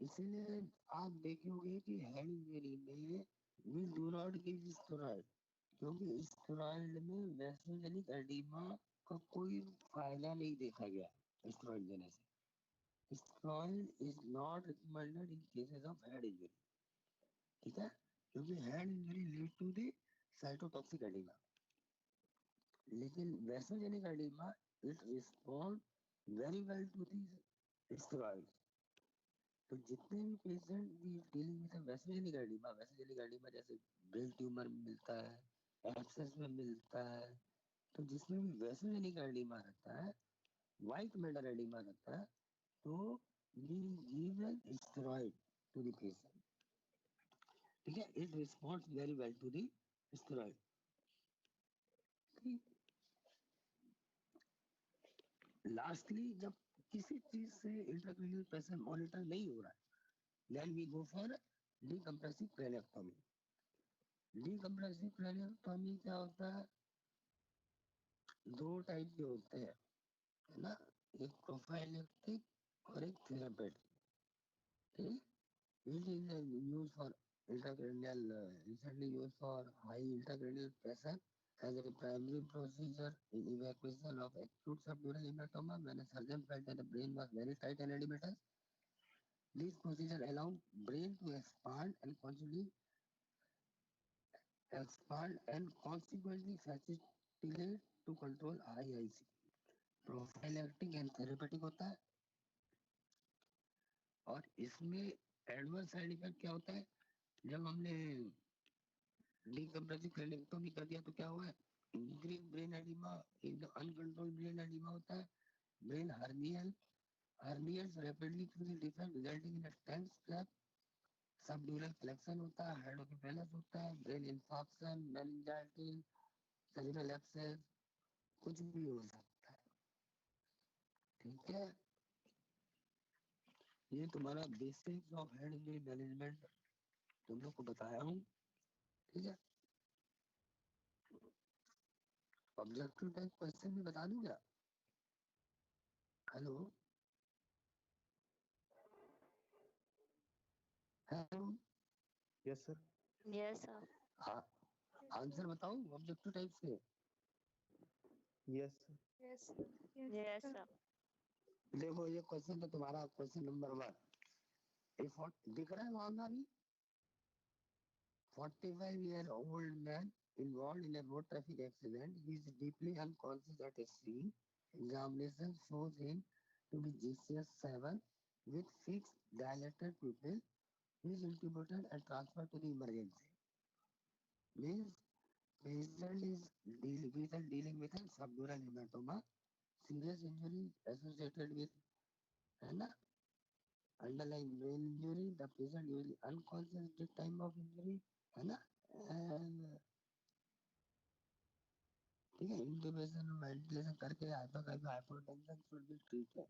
इसीलिए आप देखोगे कि हेड इंजरी में we do not give steroid, क्योंकि स्टेरॉइड में वैसोजेनिक एडिमा का कोई फायदा नहीं देखा गया स्टेरॉइड देने से। Steroid is not recommended in cases of head injury, ठीक है, क्योंकि head injury lead to the cytotoxic oedema, लेकिन vasogenic oedema it respond very well to the steroid. तो जितने भी patient dealing with vasogenic oedema जैसे ब्रेन ट्यूमर मिलता है, एब्सेस में मिलता है, तो जिसमें भी वैसोजेनिक एडिमा रहता है, व्हाइट मैटर एडिमा रहता है, तो we give an steroid to the patient, ठीक है, it responds very well to the steroid. Lastly जब किसी चीज से इंट्राक्रेनियल प्रेशर मॉनिटर नहीं हो रहा है, then we go for decompressive craniectomy. Decompressive craniectomy क्या होता है? दो टाइप के होते हैं, है ना, एक प्रोफाइलेक्टिक और एक थेरापेटिक, ठीक, which is used for intracranial, recently used for high intracranial pressure as a primary procedure in evacuation of acute subdural hematoma when a surgeon felt that the brain was very tight and edematous. This procedure allows brain to expand and consequently facilitate to control IIC. Prophylactic and therapeutic होता है, और इसमें एडवर्स साइड इफेक्ट क्या होता है? जब हमने डीकम्प्रेसिव क्रेनिक्टोमी कर दिया तो क्या हुआ है? इंक्रीज ब्रेन एडिमा, एकदम अनकंट्रोल ब्रेन एडिमा होता है, brain herniates rapidly through the defect resulting in a tense flap, subdural flexion होता है, hydrocephalus होता है, brain infarction, meningitis, cerebral abscess, कुछ भी हो सकता है, ठीक है। ये तुम्हारा basics of head injury management तुम लोग को बताया हूँ, ठीक है। ऑब्जेक्टिव टाइप क्वेश्चन भी बता दूं क्या? Hello hello, yes sir. Yes, sir. हाँ, आंसर बताऊं ऑब्जेक्टिव टाइप से? Yes sir. Yes, sir. देखो ये क्वेश्चन तो तुम्हारा क्वेश्चन नंबर 1, दिख रहा है वहां का भी? 45-year-old man involved in a road traffic accident. He is deeply unconscious at a scene. Examination shows him to be GCS7 with fixed dilated pupil. He is intubated and transferred to the emergency. Means patient is dealing with a subdural hematoma, serious injury associated with, है ना, underlying brain injury. The patient usually unconscious at the time of injury, है ना, and ठीक है, इंट्यूबेशन और वेंटिलेशन करके hypotension should be treated.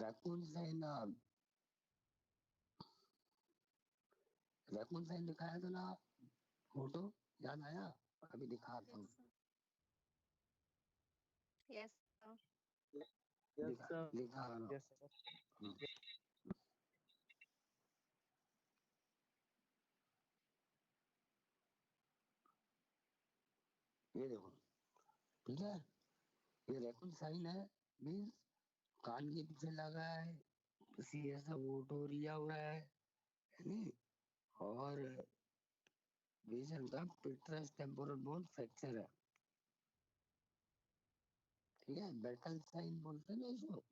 Raccoon sign, raccoon sign दिखाया था ना फोटो, याद आया? अभी दिखाता हूँ, Yes, sir. Yes sir. दिखा रहा हूँ। Yes sir. ये देखो, ठीक है, ये रैकून साइन है, मीन्स कान के पीछे लगा है, किसी ऐसा ओटोरिया हुआ है नहीं, और पेशेंट का पेट्रस टेम्पोरल बोन फ्रैक्चर है, ठीक है, बेटल साइन बोलते हैं ना इसको।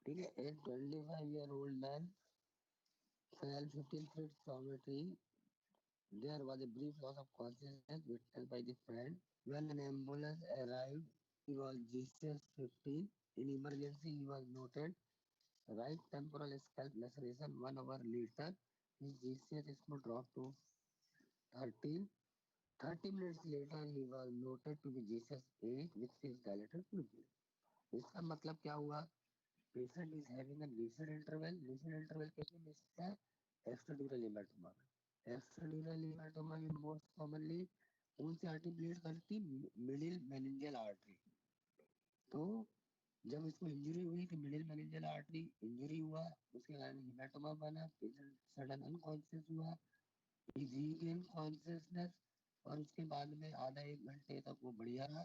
ठीक है, a 25-year-old man fell 15 feet from a tree. There was a brief loss of consciousness witnessed by the friend. When an ambulance arrived, he was GCS 15. In emergency, he was noted right temporal scalp laceration 1 hour later. his GCS score dropped to 13. 30 minutes later, he was noted to be GCS 8 with his dilated pupil. इसका मतलब क्या हुआ? Patient is having a lucid interval. Lucid interval कैसे मिलता है? Extradural hematoma में. Extradural hematoma में most commonly कौन सी आर्टरी ब्लीड करती? Middle meningeal artery. तो जब इसको इंजरी हुई तो मिडिल मेनिंजियल आर्टरी इंजरी हुआ, उसके कारण हेमाटोमा बना, पेशेंट सडन अनकॉन्शियस हुआ, he regained consciousness और उसके बाद में आधा एक घंटे तक वो बढ़िया रहा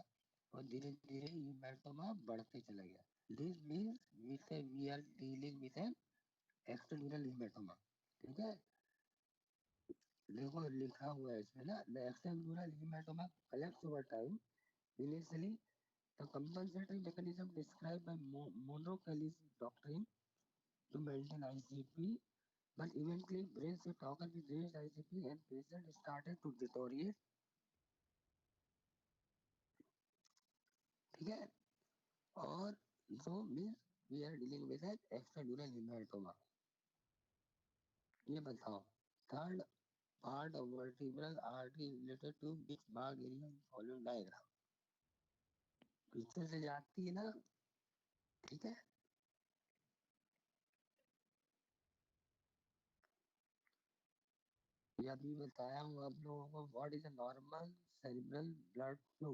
और धीरे धीरे हेमाटोमा बढ़ते चला गया. This means we are dealing with an extradural hematoma. ठीक है, देखो लिखा हुआ है इसमें ना, the extradural hematoma collects over time. Initially, the compensatory mechanism described by Monro-Kelly's doctrine to maintain ICP, but eventually brain shift occurred with raised ICP and patient started to deteriorate. ठीक है, और so means we are dealing with an extradural hematoma. ये बताओ, third part of vertebral artery related to which bark area in following diagram. पीछे से जाती है ना, ठीक है. ये अभी बताया हूँ आप लोगों को. What is a normal cerebral blood flow?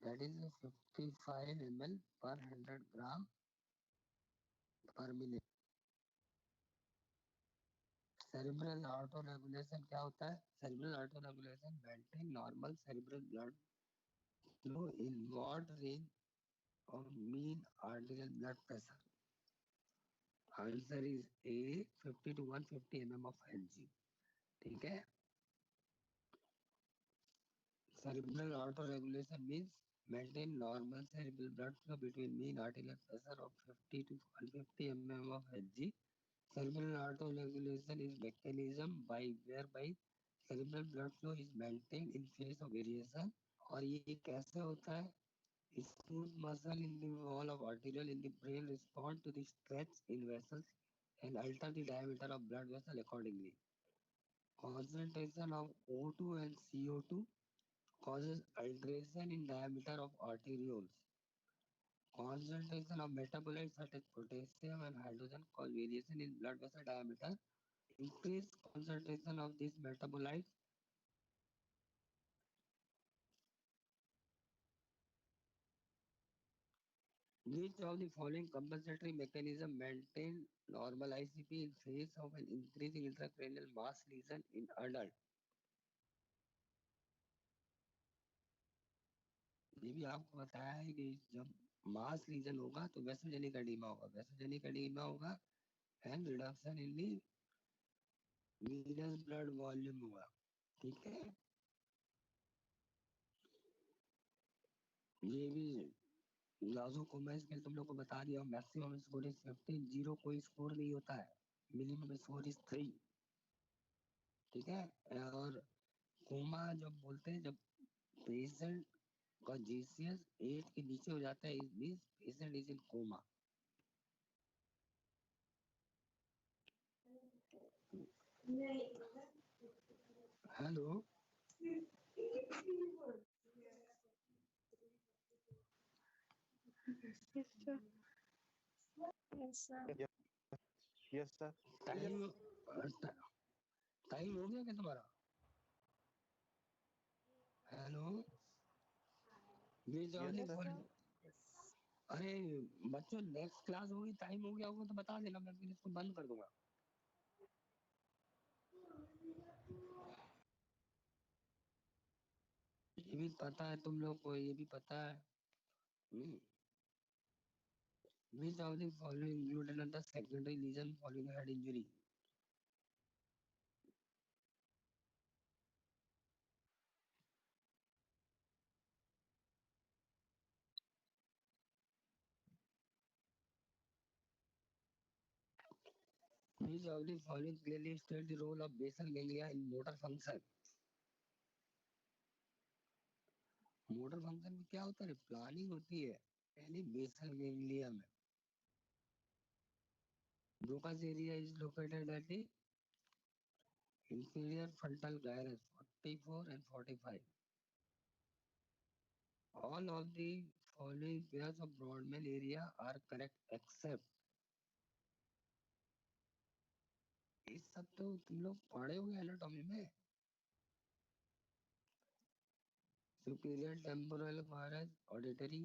That is 55 ml per 100 gram per minute. Cerebral auto regulation क्या होता है? Cerebral auto regulation maintain normal cerebral blood flow in what range of mean arterial blood pressure? Answer is a 50 to 150 mm of Hg. ठीक है, cerebral auto-regulation means maintain normal cerebral blood flow between mean arterial pressure of 50 to 150 mm of Hg. Cerebral auto-regulation is mechanism by whereby cerebral blood flow is maintained in face of variation. और ये कैसे होता है? Smooth muscle in the wall of arteriole in the brain respond to the stretch in vessels and alter the diameter of blood vessel accordingly. Concentration of O2 and CO2 causes alteration in diameter of arterioles. Concentration of metabolites such as potassium and hydrogen cause variation in blood vessel diameter. Increased concentration of these metabolites which of the following compensatory mechanism maintain normal ICP in face of an increasing intracranial mass lesion in adult? ये भी आपको बताया है कि जब मास लीजन होगा तो वेसोजेनिक एडिमा होगा, वेसोजेनिक एडिमा होगा and reduction in the venous blood volume होगा. ठीक है, ये भी लाजो को मैं इसके तुम लोग को बता दिया. मैक्सिमम स्कोर इज 15, जीरो कोई स्कोर नहीं होता है, मिनिमम स्कोर इज 3. ठीक है, और कोमा जब बोलते हैं जब पेशेंट का जीसीएस 8 के नीचे हो जाता है, it means patient is in coma. Hello, Yes, sir. Yes, sir. Time time हो गया क्या तुम्हारा? हेलो, ये Yes, जॉनी sir. फॉर. अरे बच्चों, नेक्स्ट क्लास होगी, टाइम हो गया होगा तो बता देना, मैं फिर इसको बंद कर दूंगा. ये भी पता है तुम लोग को, ये भी पता है. Which of the following included the secondary lesion following head injury? Which of the following clearly state the role of basal ganglia in motor function? Motor function में क्या होता है? प्लानिंग होती है यानी बेसल गैंग्लिया में. Broca's area is located at the inferior frontal gyrus 44 and 45. All of the following pairs of Brodmann area are correct except ये सब तो तुम लोग पढ़े होंगे एनाटॉमी में. Superior temporal gyrus auditory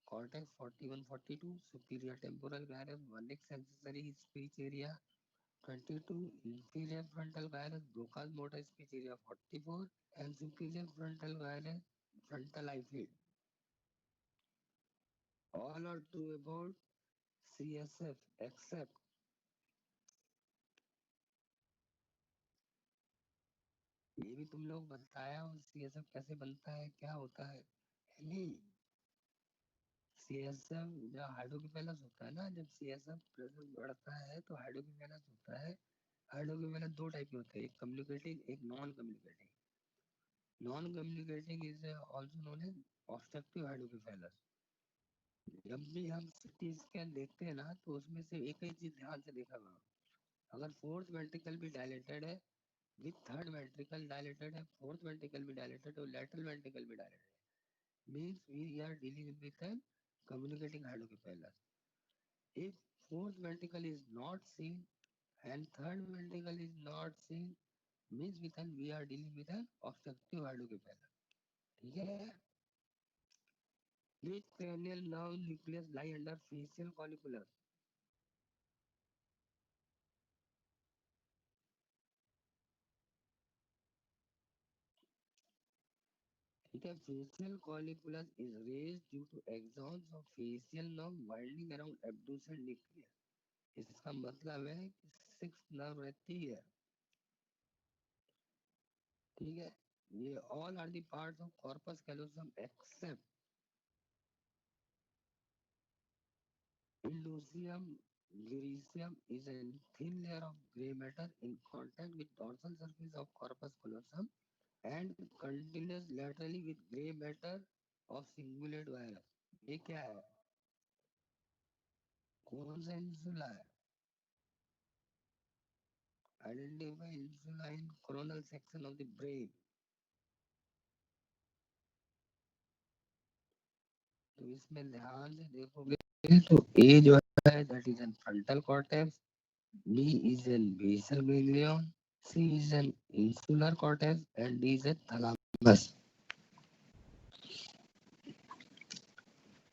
cortex 41-42, superior temporal gyrus one sensory speech area 22, inferior frontal gyrus Broca's motor speech area 44, and superior frontal gyrus frontal eye field. All are true about CSF except ये भी तुम लोग बताया और CSF कैसे बनता है क्या होता है नहीं. CSF जब हाइड्रोकेफेलस होता है ना, जब CSF प्रेशर बढ़ता है तो हाइड्रोकेफेलस होता है. हाइड्रोकेफेलस दो टाइप के होते हैं, एक कम्युनिकेटिंग एक non communicating. Non communicating is also known as obstructive hydrocephalus. जब भी हम सीटी स्कैन देखते हैं ना तो उसमें से एक ही चीज ध्यान से देखा होगा, अगर फोर्थ वेंट्रिकल भी डायलेटेड है, विथ थर्ड वेंट्रिकल डायलेटेड है, फोर्थ वेंट्रिकल भी डायलेटेड है और लेटरल वेंट्रिकल भी डायलेटेड है, means we are dealing with an communicating hydrocephalus. If fourth ventricle is not seen and third ventricle is not seen, means we are dealing with an obstructive hydrocephalus. ठीक है. Which cranial nerve nucleus lie under facial colliculus? ठीक है. Facial colliculus is raised due to axons of facial nerve winding around abducent nucleus. इसका मतलब है कि सिक्स नर्व रहती है. ठीक है. ये all are the parts of corpus callosum except Indocium gyricium is a thin layer of gray matter in contact with dorsal surface of corpus callosum and continues laterally with gray matter of cingulate virus. ये क्या है? कौन सा इंसुला है? Identify insula in coronal section of the brain. तो इसमें ध्यान से देखोगे तो A जो है that is an frontal cortex, B is an basal ganglion, C is an insular cortex, and D is a thalamus.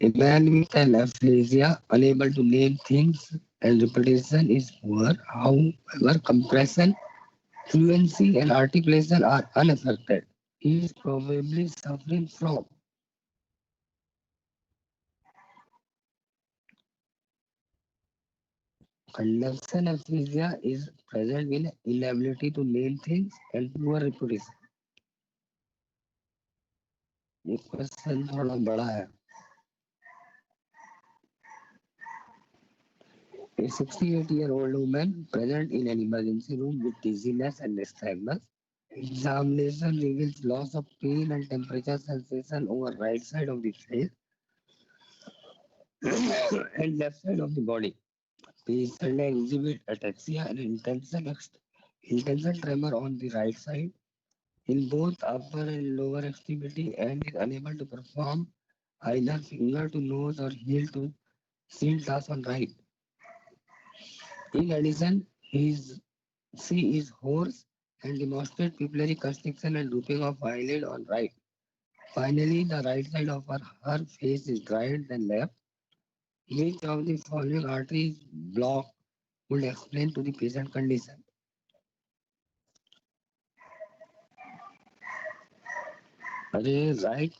A man with an aphasia, unable to name things and repetition is poor. However, compression, fluency, and articulation are unaffected. He is probably suffering from conduction aphasia is present with inability to name things and poor repetition. ये क्वेश्चन थोड़ा बड़ा है. A 68-year-old woman present in an emergency room with dizziness and nystagmus. Examination reveals loss of pain and temperature sensation over right side of the face and left side of the body. Patient exhibit ataxia and intention tremor on the right side in both upper and lower extremity and is unable to perform either finger to nose or heel to seal task on right. In addition, she is hoarse and demonstrate pupillary constriction and drooping of eyelid on right. Finally, the right side of her face is drier than left. Which of the following arteries blocked would explain to the patient condition? अरे राइट